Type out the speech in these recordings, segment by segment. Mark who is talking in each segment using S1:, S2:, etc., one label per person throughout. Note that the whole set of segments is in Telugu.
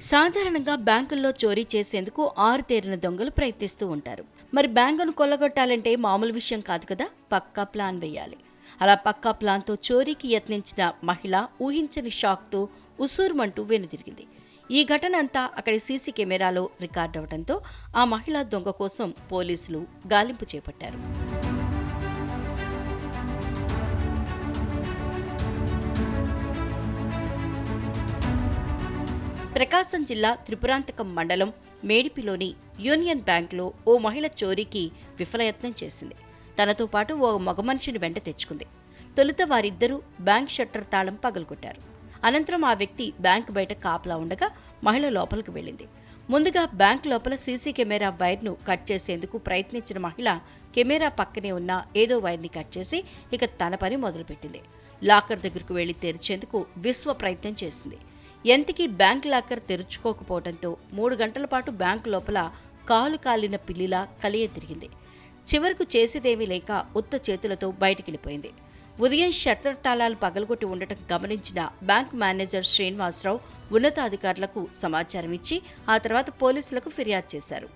S1: సాధారణంగా బ్యాంకుల్లో చోరీ చేసేందుకు ఆరుతేరిన దొంగలు ప్రయత్నిస్తూ ఉంటారు. మరి బ్యాంకును కొల్లగొట్టాలంటే మామూలు విషయం కాదు కదా, పక్కా ప్లాన్ వేయాలి. అలా పక్కా ప్లాన్తో చోరీకి యత్నించిన మహిళ ఊహించని షాక్తో ఉసూరుమంటూ వెనుదిరిగింది. ఈ ఘటన అంతా అక్కడి సీసీ కెమెరాలో రికార్డవడంతో ఆ మహిళ దొంగ కోసం పోలీసులు గాలింపు చేపట్టారు. ప్రకాశం జిల్లా త్రిపురాంతకం మండలం మేడిపిలోని యూనియన్ బ్యాంకులో ఓ మహిళ చోరీకి విఫలయత్నం చేసింది. తనతో పాటు ఓ మగమనిషిని వెంట తెచ్చుకుంది. తొలుత వారిద్దరూ బ్యాంక్ షట్టర్ తాళం పగలగొట్టారు. అనంతరం ఆ వ్యక్తి బ్యాంకు బయట కాపలా ఉండగా మహిళ లోపలికి వెళ్ళింది. ముందుగా బ్యాంకు లోపల సీసీ కెమెరా వైర్ను కట్ చేసేందుకు ప్రయత్నించిన మహిళ కెమెరా పక్కనే ఉన్న ఏదో వైర్ని కట్ చేసి ఇక తన పని మొదలుపెట్టింది. లాకర్ దగ్గరకు వెళ్లి తెరిచేందుకు విశ్వ ప్రయత్నం చేసింది. ఎంతకీ బ్యాంక్ లాకర్ తెరుచుకోకపోవడంతో 3 గంటల పాటు బ్యాంకు లోపల కాలు కాలిన పిల్లిలా కలియ తిరిగింది. చివరకు చేసేదేమీ లేక ఉత్త చేతులతో బయటికెళ్లిపోయింది. ఉదయం షట్టర్ తాళాలు పగలగొట్టి ఉండటం గమనించిన బ్యాంక్ మేనేజర్ శ్రీనివాసరావు ఉన్నతాధికారులకు సమాచారం ఇచ్చి ఆ తర్వాత పోలీసులకు ఫిర్యాదు చేశారు.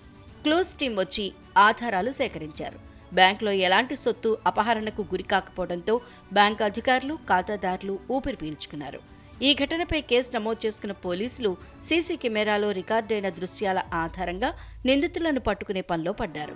S1: క్లూస్ టీం వచ్చి ఆధారాలు సేకరించారు. బ్యాంకులో ఎలాంటి సొత్తు అపహరణకు గురికాకపోవడంతో బ్యాంకు అధికారులు, ఖాతాదారులు ఊపిరి పీల్చుకున్నారు. ఈ ఘటనపై కేసు నమోదు చేసుకున్న పోలీసులు సీసీ కెమెరాలో రికార్డైన దృశ్యాల ఆధారంగా నిందితులను పట్టుకునే పనిలో పడ్డారు.